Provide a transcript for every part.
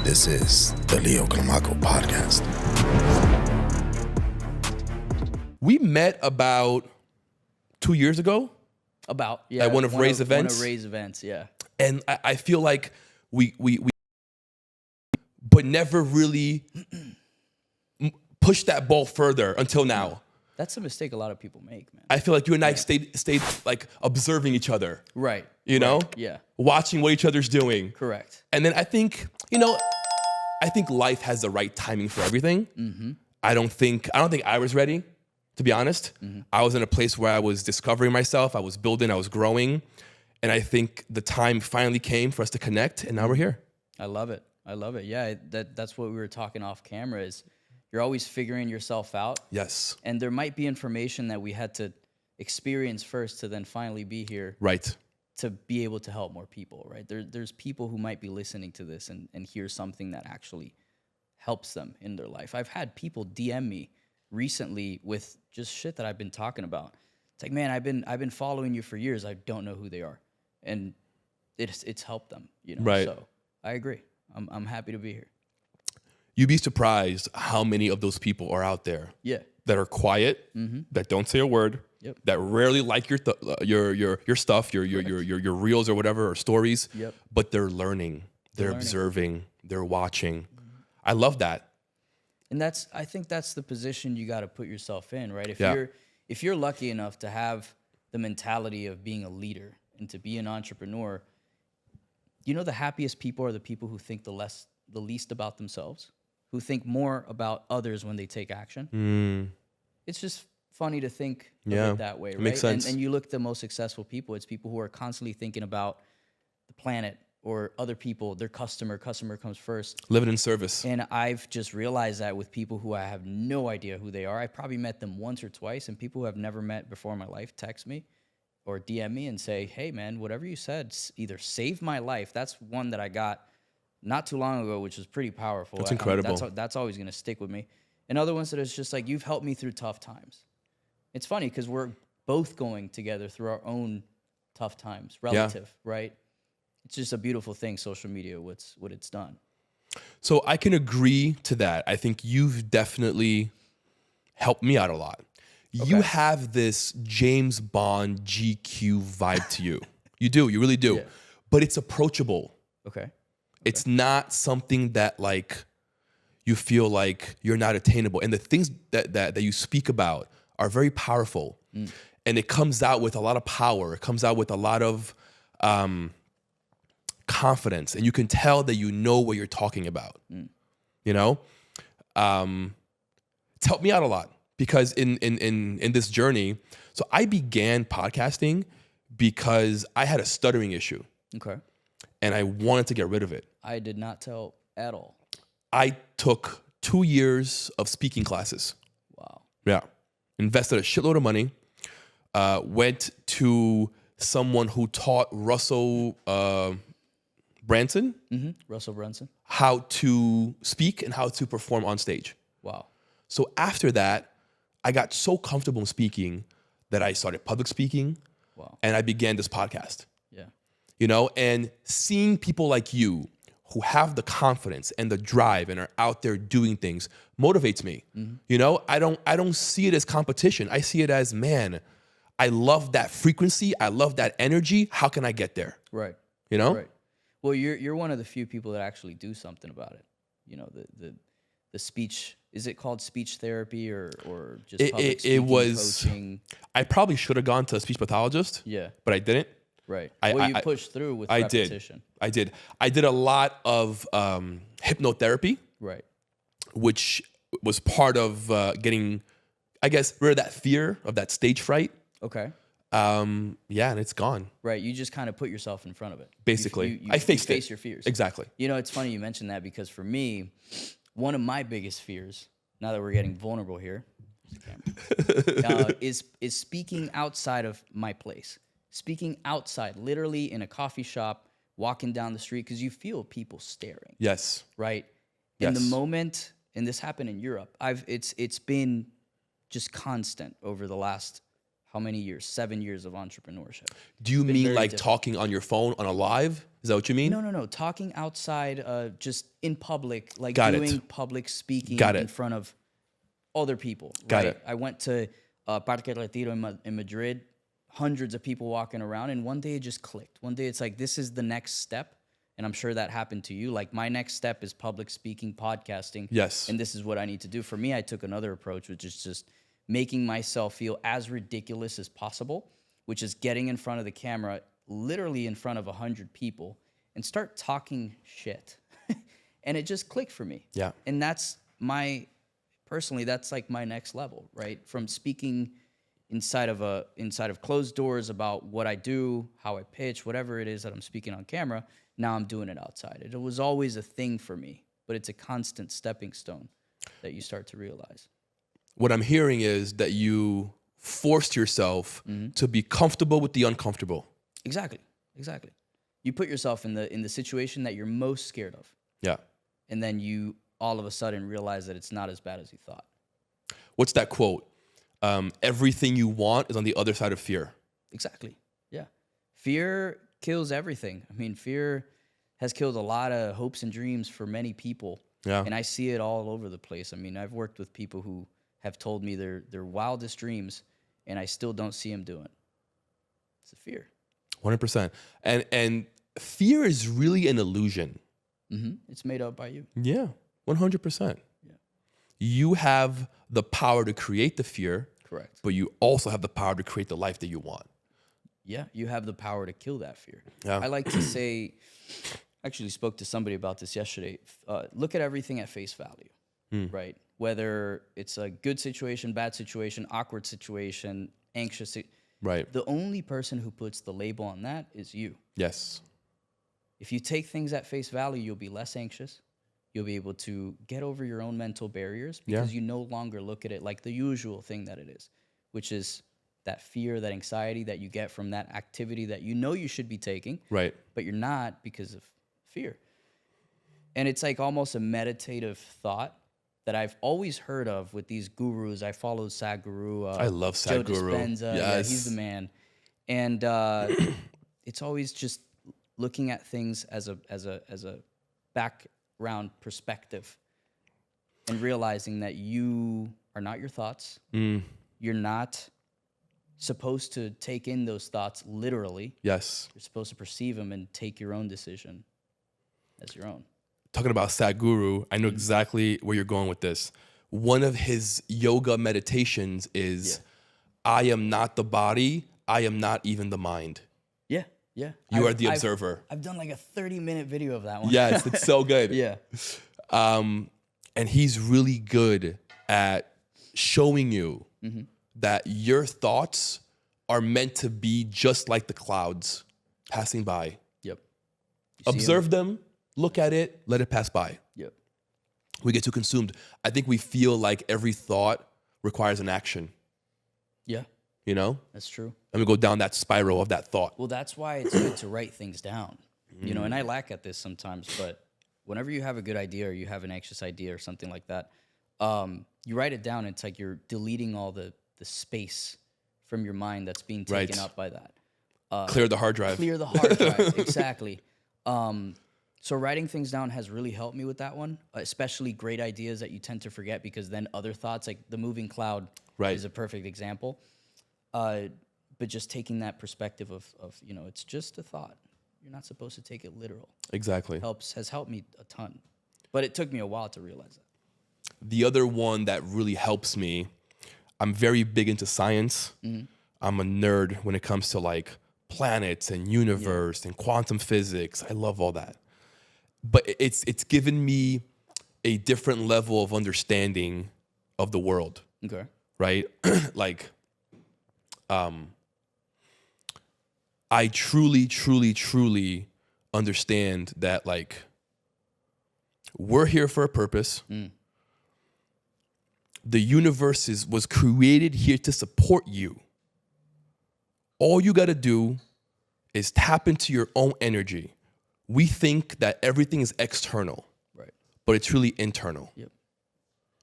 This is the Leo Climaco podcast. We met about 2 years ago. At one of Ray's events. One of Ray's events, yeah. And I feel like we but never really pushed that ball further until now. That's a mistake a lot of people make, man. I feel like you and I stayed like observing each other. Right. You know? Yeah. Watching what each other's doing. Correct. And then I think, I think life has the right timing for everything. Mm-hmm. I don't think I was ready, to be honest. Mm-hmm. I was in a place where I was discovering myself, I was building, I was growing. And I think the time finally came for us to connect, and now we're here. I love it. Yeah, that's what we were talking off camera is you're always figuring yourself out. Yes. And there might be information that we had to experience first to then finally be here. Right. To be able to help more people, right? There's people who might be listening to this and hear something that actually helps them in their life. I've had people DM me recently with just shit that I've been talking about. It's like, man, I've been following you for years. I don't know who they are. And it's helped them, Right. So I agree. I'm happy to be here. You'd be surprised how many of those people are out there. Yeah. That are quiet, that don't say a word, Yep. that rarely like your stuff, your reels or whatever, or stories. Yep. But they're learning, they're observing, they're watching. I love that. And I think that's the position you got to put yourself in, right? If you're lucky enough to have the mentality of being a leader and to be an entrepreneur, the happiest people are the people who think the least about themselves, who think more about others when they take action. It's just funny to think of it that way, right? Makes sense. And you look at the most successful people, it's people who are constantly thinking about the planet or other people, their customer comes first. Living in service. And I've just realized that with people who I have no idea who they are. I probably met them once or twice, and people who I've never met before in my life text me or DM me and say, hey, man, whatever you said either saved my life. That's one that I got not too long ago, which was pretty powerful. That's incredible. That's always going to stick with me. And other ones that it's just like, you've helped me through tough times. It's funny because we're both going together through our own tough times, relative, right? It's just a beautiful thing, social media, what it's done. So I can agree to that. I think you've definitely helped me out a lot. Okay. You have this James Bond GQ vibe to you. You do, you really do. Yeah. But it's approachable. Okay. It's not something that you feel like you're not attainable. And the things that you speak about are very powerful. And it comes out with a lot of power. It comes out with a lot of confidence. And you can tell that you know what you're talking about. It's helped me out a lot because in this journey, so I began podcasting because I had a stuttering issue. Okay. And I wanted to get rid of it. I did not tell at all. I took 2 years of speaking classes. Wow. Yeah. Invested a shitload of money. Went to someone who taught Russell Brunson. Russell Brunson. How to speak and how to perform on stage. Wow. So after that, I got so comfortable in speaking that I started public speaking. Wow. And I began this podcast. Yeah. And seeing people like you who have the confidence and the drive and are out there doing things motivates me. I don't see it as competition. I see it as, man, I love that frequency. I love that energy. How can I get there? Right. Right. Well, you're one of the few people that actually do something about it. The speech, is it called speech therapy or just public speaking, coaching? I probably should have gone to a speech pathologist. Yeah. But I didn't. Right. You pushed through with repetition. I did. I did a lot of hypnotherapy. Right. Which was part of getting, I guess, rid of that fear of that stage fright. Okay. And it's gone. Right. You just kind of put yourself in front of it. Basically. I faced it. Face your fears. Exactly. It's funny you mentioned that because for me, one of my biggest fears, now that we're getting vulnerable here, is speaking outside of my place. Speaking outside, literally in a coffee shop, walking down the street, because you feel people staring. Yes. Right? Yes. In the moment, and this happened in Europe, it's been just constant over the last how many years? 7 years of entrepreneurship. Do you mean like talking on your phone on a live? Is that what you mean? No. Talking outside, just in public, like doing public speaking in front of other people. Got it. I went to Parque Retiro in Madrid, hundreds of people walking around, and one day it just clicked. One day it's like, this is the next step, and I'm sure that happened to you. Like, my next step is public speaking, podcasting. Yes. And this is what I need to do. For me, I took another approach, which is just making myself feel as ridiculous as possible, which is getting in front of the camera, literally in front of 100 people, and start talking shit. And it just clicked for me. Yeah. And that's personally, that's like my next level, right? From speaking inside of closed doors about what I do, how I pitch, whatever it is that I'm speaking on camera, now I'm doing it outside. It was always a thing for me, but it's a constant stepping stone that you start to realize. What I'm hearing is that you forced yourself to be comfortable with the uncomfortable. Exactly. You put yourself in the situation that you're most scared of. Yeah. And then you all of a sudden realize that it's not as bad as you thought. What's that quote? Everything you want is on the other side of fear. Exactly. Yeah. Fear kills everything. I mean, fear has killed a lot of hopes and dreams for many people. Yeah. And I see it all over the place. I mean, I've worked with people who have told me their wildest dreams, and I still don't see them doing it. It's a fear. 100%. And fear is really an illusion. It's made up by you. Yeah, 100%. Yeah. You have the power to create the fear. Correct. But you also have the power to create the life that you want. Yeah, you have the power to kill that fear. Yeah. I like to say, actually spoke to somebody about this yesterday. Look at everything at face value, right? Whether it's a good situation, bad situation, awkward situation, anxious. Right. The only person who puts the label on that is you. Yes. If you take things at face value, you'll be less anxious. You'll be able to get over your own mental barriers because you no longer look at it like the usual thing that it is, which is that fear, that anxiety that you get from that activity that you know you should be taking, Right. but you're not because of fear. And it's like almost a meditative thought that I've always heard of with these gurus. I follow Sadhguru. I love Joe Sadhguru. Dispenza. Yes. Yeah, he's the man. And it's always just looking at things as a background perspective and realizing that you are not your thoughts. You're not supposed to take in those thoughts literally. Yes. You're supposed to perceive them and take your own decision as your own. Talking about Sadhguru, I know exactly where you're going with this. One of his yoga meditations is, I am not the body, I am not even the mind. Yeah, yeah. You are the observer. I've done like a 30-minute video of that one. Yes, it's so good. Yeah. And he's really good at showing you that your thoughts are meant to be just like the clouds passing by. Yep. Observe them, look at it, let it pass by. Yep. We get too consumed. I think we feel like every thought requires an action, Yeah, you know? that's true. And we go down that spiral of that thought. Well, that's why it's good to write things down. You know, and I lack at this sometimes, but whenever you have a good idea or you have an anxious idea or something like that, you write it down. It's like you're deleting all the space from your mind that's being taken up by that. Clear the hard drive. Clear the hard drive, exactly. So writing things down has really helped me with that one, especially great ideas that you tend to forget because then other thoughts, like the moving cloud is a perfect example. But just taking that perspective of, you know, it's just a thought. You're not supposed to take it literal. Exactly. Has helped me a ton. But it took me a while to realize that. The other one that really helps me, I'm very big into science. I'm a nerd when it comes to like planets and universe and quantum physics. I love all that. But it's given me a different level of understanding of the world. Okay. Right? Like, I truly, truly, truly understand that like we're here for a purpose. The universe was created here to support you. All you got to do is tap into your own energy. We think that everything is external, Right. but it's really internal. Yep.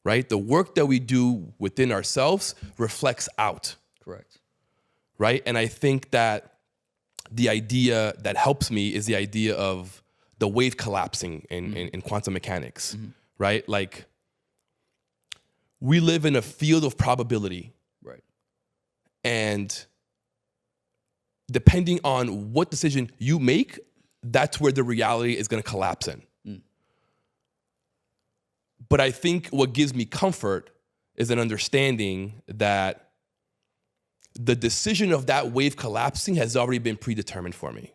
Right? The work that we do within ourselves reflects out. Correct. Right? And I think that the idea that helps me is the idea of the wave collapsing in quantum mechanics, right? Like, we live in a field of probability. Right. And depending on what decision you make, that's where the reality is going to collapse in. But I think what gives me comfort is an understanding that the decision of that wave collapsing has already been predetermined for me.